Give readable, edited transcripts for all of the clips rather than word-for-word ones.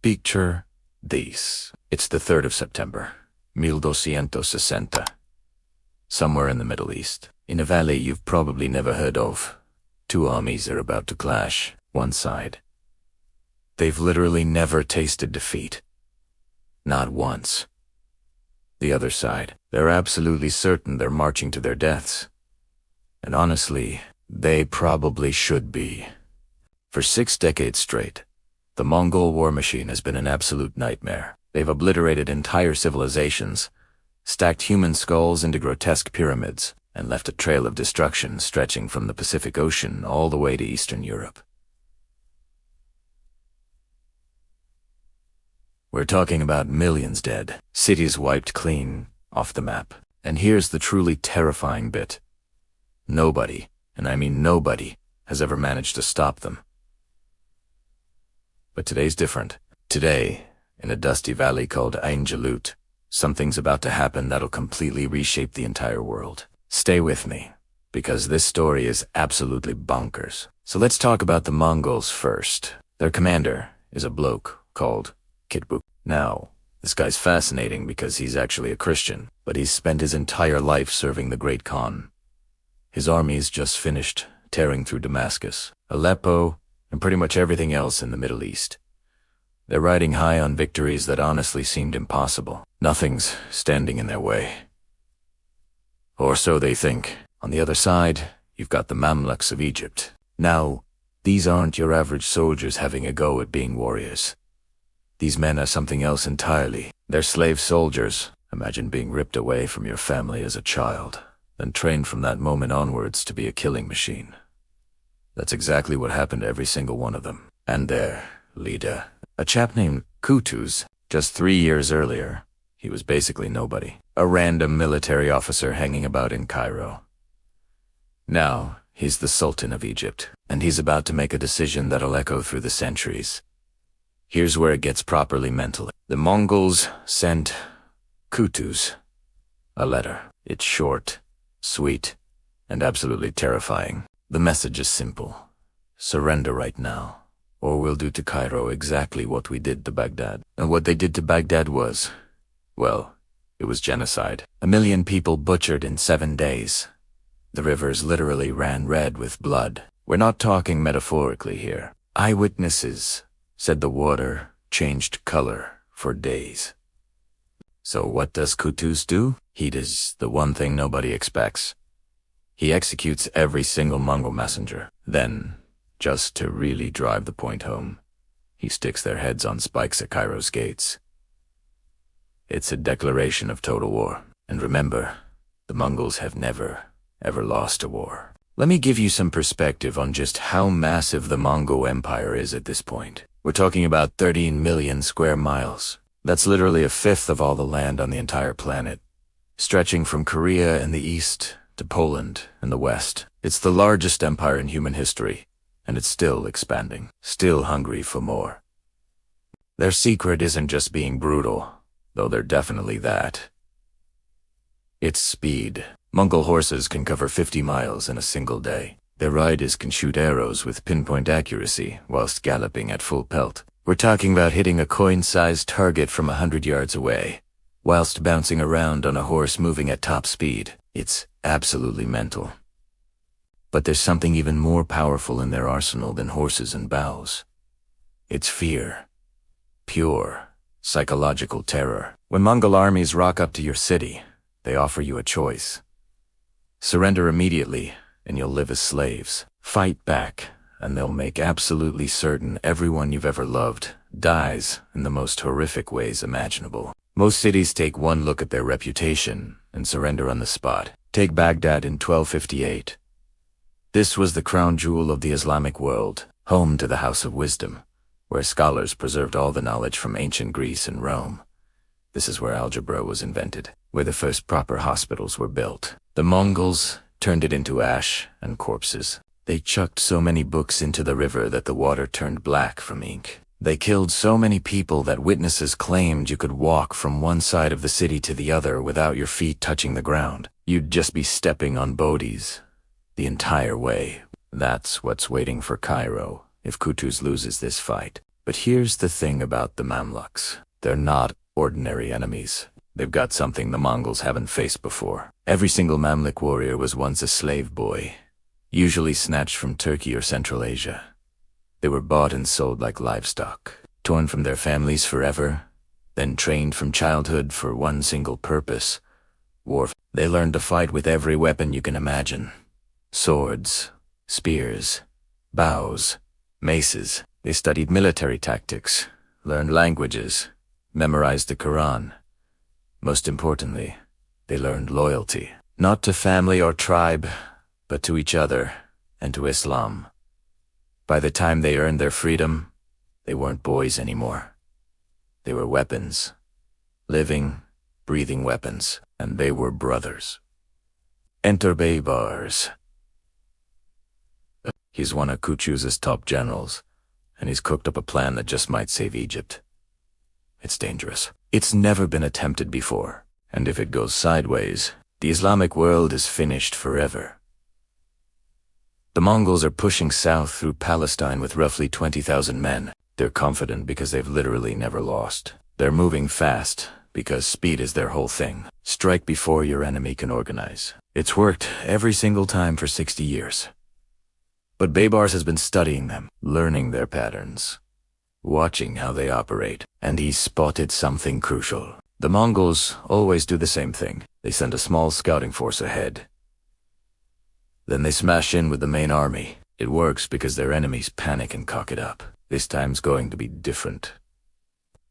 Picture this. It's the 3rd of September, 1260. Somewhere in the Middle East, in a valley you've probably never heard of, two armies are about to clash. One side, they've literally never tasted defeat. Not once. The other side, they're absolutely certain they're marching to their deaths. And honestly, they probably should be. For 6 decades straight, the Mongol war machine has been an absolute nightmare. They've obliterated entire civilizations, stacked human skulls into grotesque pyramids, and left a trail of destruction stretching from the Pacific Ocean all the way to Eastern Europe. We're talking about millions dead, cities wiped clean off the map. And here's the truly terrifying bit. Nobody, and I mean nobody, has ever managed to stop them. But today's different. Today, in a dusty valley called Ain Jalut, something's about to happen that'll completely reshape the entire world. Stay with me, because this story is absolutely bonkers. So let's talk about the Mongols first. Their commander is a bloke called Kitbuk. Now, this guy's fascinating because he's actually a Christian, but he's spent his entire life serving the Great Khan. His army's just finished tearing through Damascus, Aleppo, and pretty much everything else in the Middle East. They're riding high on victories that honestly seemed impossible. Nothing's standing in their way. Or so they think. On the other side, you've got the Mamluks of Egypt. Now, these aren't your average soldiers having a go at being warriors. These men are something else entirely. They're slave soldiers. Imagine being ripped away from your family as a child, then trained from that moment onwards to be a killing machine. That's exactly what happened to every single one of them. And their leader, a chap named Kutuz, just 3 years earlier, he was basically nobody. A random military officer hanging about in Cairo. Now, he's the Sultan of Egypt, and he's about to make a decision that'll echo through the centuries. Here's where it gets properly mental. The Mongols sent Kutuz a letter. It's short, sweet, and absolutely terrifying. The message is simple. Surrender right now, or we'll do to Cairo exactly what we did to Baghdad. And what they did to Baghdad was, well, it was genocide. 1 million people butchered in 7 days. The rivers literally ran red with blood. We're not talking metaphorically here. Eyewitnesses said the water changed color for days. So what does Kutuz do? He does the one thing nobody expects. He executes every single Mongol messenger. Then, just to really drive the point home, he sticks their heads on spikes at Cairo's gates. It's a declaration of total war. And remember, the Mongols have never, ever lost a war. Let me give you some perspective on just how massive the Mongol Empire is at this point. We're talking about 13 million square miles. That's literally 1/5 of all the land on the entire planet, stretching from Korea in the east to Poland in the west. It's the largest empire in human history, and it's still expanding, still hungry for more. Their secret isn't just being brutal, though they're definitely that. It's speed. Mongol horses can cover 50 miles in a single day. Their riders can shoot arrows with pinpoint accuracy whilst galloping at full pelt. We're talking about hitting a coin-sized target from 100 yards away, whilst bouncing around on a horse moving at top speed. It's absolutely mental. But there's something even more powerful in their arsenal than horses and bows. It's fear. Pure, psychological terror. When Mongol armies rock up to your city, they offer you a choice. Surrender immediately, and you'll live as slaves. Fight back, and they'll make absolutely certain everyone you've ever loved dies in the most horrific ways imaginable. Most cities take one look at their reputation and surrender on the spot. Take Baghdad in 1258. This was the crown jewel of the Islamic world, home to the House of Wisdom, where scholars preserved all the knowledge from ancient Greece and Rome. This is where algebra was invented, where the first proper hospitals were built. The Mongols turned it into ash and corpses. They chucked so many books into the river that the water turned black from ink. They killed so many people that witnesses claimed you could walk from one side of the city to the other without your feet touching the ground. You'd just be stepping on bodies the entire way. That's what's waiting for Cairo if Kutuz loses this fight. But here's the thing about the Mamluks. They're not ordinary enemies. They've got something the Mongols haven't faced before. Every single Mamluk warrior was once a slave boy, usually snatched from Turkey or Central Asia. They were bought and sold like livestock, torn from their families forever, then trained from childhood for one single purpose: war. They learned to fight with every weapon you can imagine. Swords, spears, bows, maces. They studied military tactics, learned languages, memorized the Quran. Most importantly, they learned loyalty, not to family or tribe, but to each other and to Islam. By the time they earned their freedom, they weren't boys anymore. They were weapons, living, breathing weapons, and they were brothers. Enter Baybars. He's one of Kuchuz's top generals, and he's cooked up a plan that just might save Egypt. It's dangerous. It's never been attempted before, and if it goes sideways, the Islamic world is finished forever. The Mongols are pushing south through Palestine with roughly 20,000 men. They're confident because they've literally never lost. They're moving fast because speed is their whole thing. Strike before your enemy can organize. It's worked every single time for 60 years. But Baybars has been studying them, learning their patterns, watching how they operate, and he spotted something crucial. The Mongols always do the same thing. They send a small scouting force ahead. Then they smash in with the main army. It works because their enemies panic and cock it up. This time's going to be different.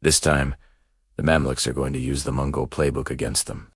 This time, the Mamluks are going to use the Mongol playbook against them.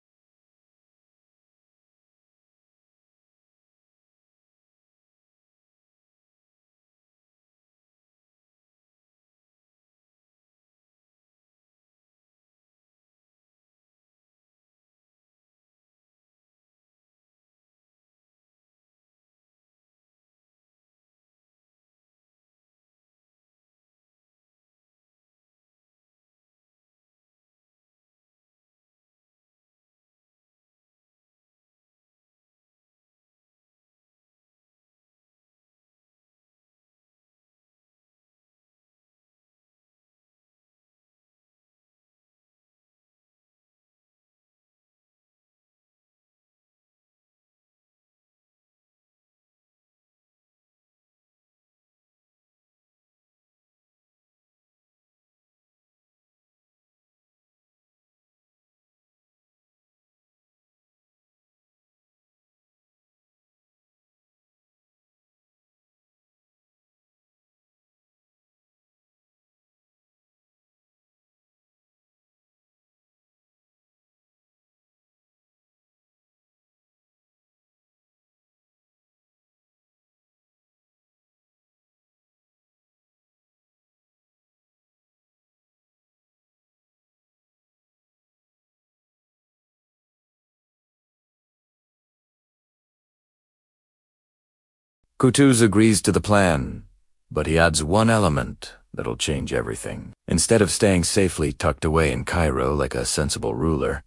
Kutuz agrees to the plan, but he adds one element that'll change everything. Instead of staying safely tucked away in Cairo like a sensible ruler,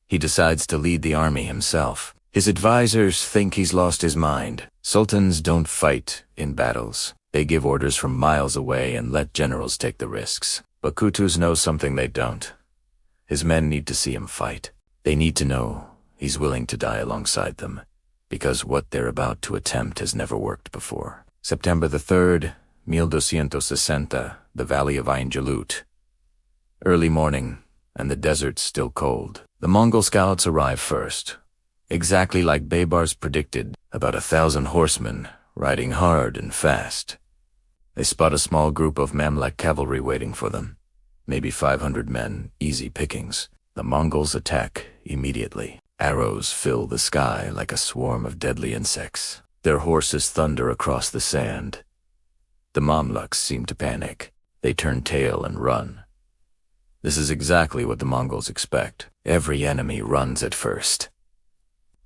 he decides to lead the army himself. His advisors think he's lost his mind. Sultans don't fight in battles. They give orders from miles away and let generals take the risks. But Kutuz knows something they don't. His men need to see him fight. They need to know he's willing to die alongside them, because what they're about to attempt has never worked before. September the 3rd, 1260, the Valley of Ain Jalut. Early morning, and the desert's still cold. The Mongol scouts arrive first, exactly like Baybars predicted, about 1,000 horsemen, riding hard and fast. They spot a small group of Mamluk cavalry waiting for them. Maybe 500 men, easy pickings. The Mongols attack immediately. Arrows fill the sky like a swarm of deadly insects. Their horses thunder across the sand. The Mamluks seem to panic. They turn tail and run. This is exactly what the Mongols expect. Every enemy runs at first.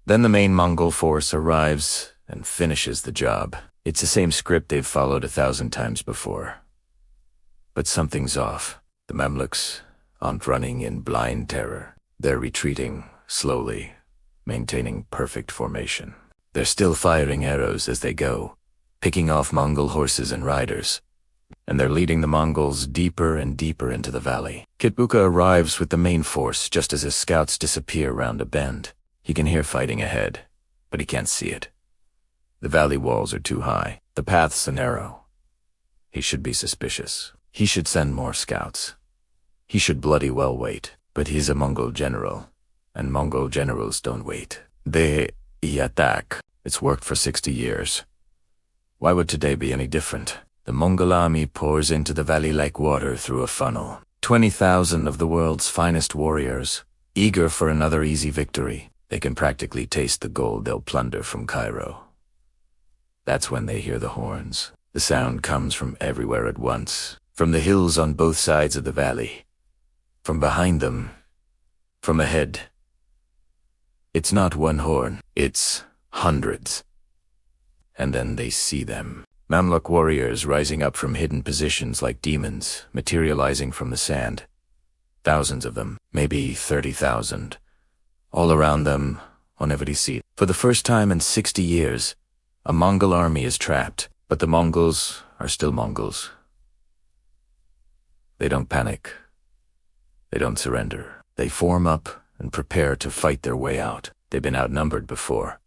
Then the main Mongol force arrives and finishes the job. It's the same script they've followed 1,000 times before. But something's off. The Mamluks aren't running in blind terror. They're retreating slowly, maintaining perfect formation. They're still firing arrows as they go, picking off Mongol horses and riders. and they're leading the Mongols deeper and deeper into the valley. Kitbuka arrives with the main force just as his scouts disappear round a bend. He can hear fighting ahead, but he can't see it. The valley walls are too high. The paths are narrow. He should be suspicious. He should send more scouts. He should bloody well wait. But he's a Mongol general, and Mongol generals don't wait. They attack. It's worked for 60 years. Why would today be any different? The Mongol army pours into the valley like water through a funnel. 20,000 of the world's finest warriors, eager for another easy victory. They can practically taste the gold they'll plunder from Cairo. That's when they hear the horns. The sound comes from everywhere at once, from the hills on both sides of the valley, from behind them, from ahead. It's not one horn, it's hundreds. And then they see them. Mamluk warriors rising up from hidden positions like demons, materializing from the sand. Thousands of them, maybe 30,000. All around them, on every seat. For the first time in 60 years, a Mongol army is trapped, but the Mongols are still Mongols. They don't panic. They don't surrender. They form up and prepare to fight their way out. They've been outnumbered before.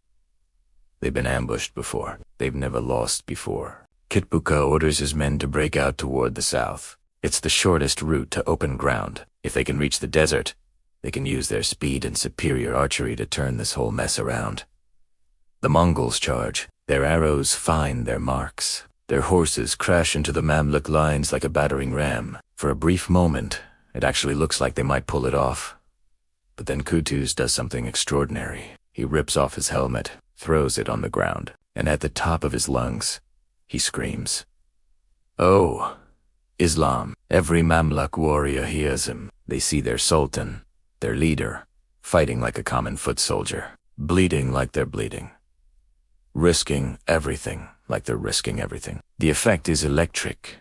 They've been ambushed before. They've never lost before. Kitbuka orders his men to break out toward the south. It's the shortest route to open ground. If they can reach the desert, they can use their speed and superior archery to turn this whole mess around. The Mongols charge. Their arrows find their marks. Their horses crash into the Mamluk lines like a battering ram. For a brief moment, it actually looks like they might pull it off. But then Kutuz does something extraordinary. He rips off his helmet, throws it on the ground, and at the top of his lungs, he screams, "Oh, Islam!" Every Mamluk warrior hears him. They see their sultan, their leader, fighting like a common foot soldier, bleeding like they're bleeding, risking everything like they're risking everything. The effect is electric,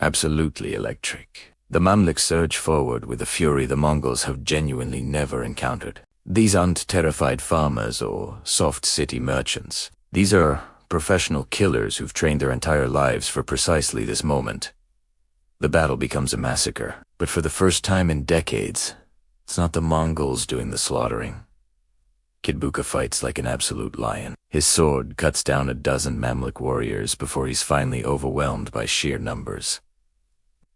absolutely electric. The Mamluks surge forward with a fury the Mongols have genuinely never encountered. These aren't terrified farmers or soft city merchants. These are professional killers who've trained their entire lives for precisely this moment. The battle becomes a massacre, but for the first time in decades, it's not the Mongols doing the slaughtering. Kitbuka fights like an absolute lion. His sword cuts down a dozen Mamluk warriors before he's finally overwhelmed by sheer numbers.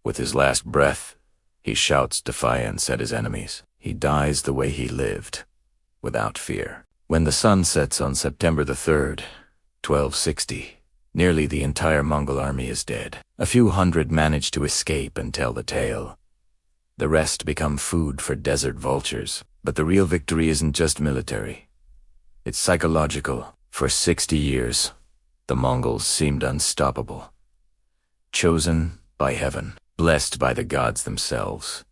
With his last breath, he shouts defiance at his enemies. He dies the way he lived, without fear. When the sun sets on September the 3rd, 1260, nearly the entire Mongol army is dead. A few hundred manage to escape and tell the tale. The rest become food for desert vultures. But the real victory isn't just military. It's psychological. For 60 years, the Mongols seemed unstoppable. Chosen by heaven, blessed by the gods themselves.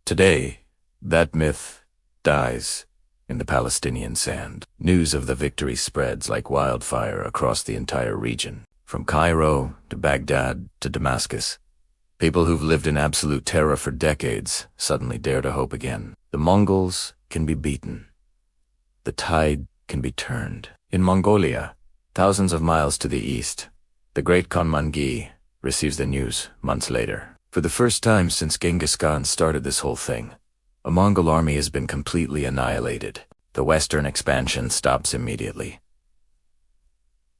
Today, that myth dies in the Palestinian sand. News of the victory spreads like wildfire across the entire region. From Cairo to Baghdad to Damascus, people who've lived in absolute terror for decades suddenly dare to hope again. The Mongols can be beaten. The tide can be turned. In Mongolia, thousands of miles to the east, the great Khan Mangi receives the news months later. For the first time since Genghis Khan started this whole thing, a Mongol army has been completely annihilated. The western expansion stops immediately.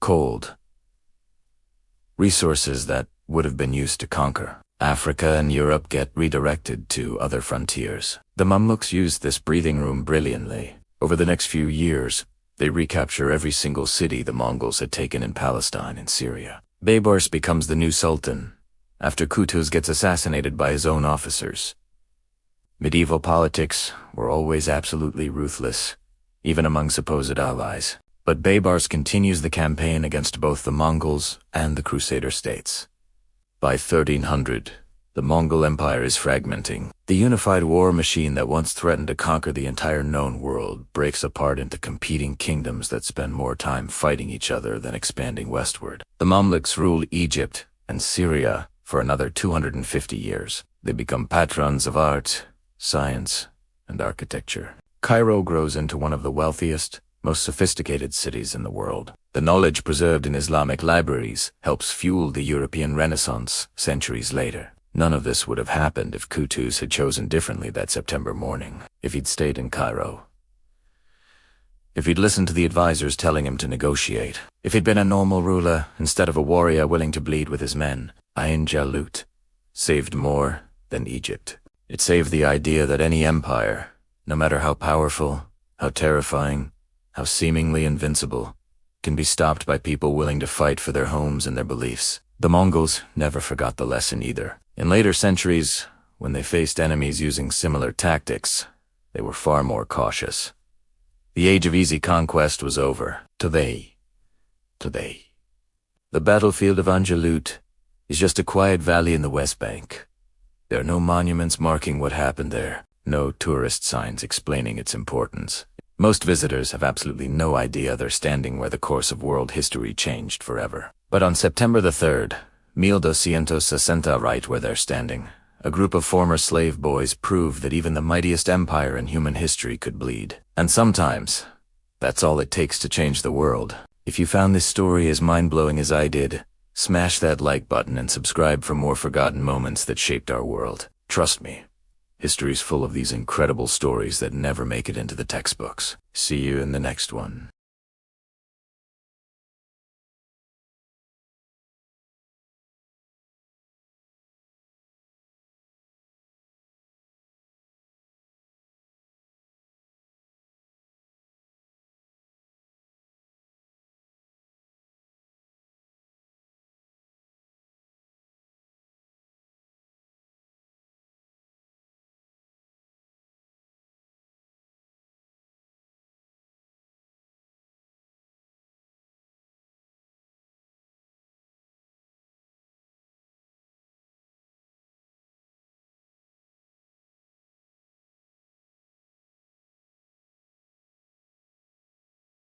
Cold. Resources that would have been used to conquer Africa and Europe get redirected to other frontiers. The Mamluks used this breathing room brilliantly. Over the next few years, they recapture every single city the Mongols had taken in Palestine and Syria. Baybars becomes the new sultan, after Kutuz gets assassinated by his own officers. Medieval politics were always absolutely ruthless, even among supposed allies. But Baybars continues the campaign against both the Mongols and the Crusader states. By 1300, the Mongol Empire is fragmenting. The unified war machine that once threatened to conquer the entire known world breaks apart into competing kingdoms that spend more time fighting each other than expanding westward. The Mamluks rule Egypt and Syria for another 250 years. They become patrons of art, science, and architecture. Cairo grows into one of the wealthiest, most sophisticated cities in the world. The knowledge preserved in Islamic libraries helps fuel the European Renaissance centuries later. None of this would have happened if Qutuz had chosen differently that September morning, if he'd stayed in Cairo. If he'd listened to the advisors telling him to negotiate, if he'd been a normal ruler instead of a warrior willing to bleed with his men, Ain Jalut saved more than Egypt. It saved the idea that any empire, no matter how powerful, how terrifying, how seemingly invincible, can be stopped by people willing to fight for their homes and their beliefs. The Mongols never forgot the lesson either. In later centuries, when they faced enemies using similar tactics, they were far more cautious. The age of easy conquest was over. Today. The battlefield of Ain Jalut is just a quiet valley in the West Bank. There are no monuments marking what happened there, no tourist signs explaining its importance. Most visitors have absolutely no idea they're standing where the course of world history changed forever. But on September the 3rd, 1260, right where they're standing, a group of former slave boys proved that even the mightiest empire in human history could bleed. And sometimes, that's all it takes to change the world. If you found this story as mind-blowing as I did, smash that like button and subscribe for more forgotten moments that shaped our world. Trust me, history's full of these incredible stories that never make it into the textbooks. See you in the next one.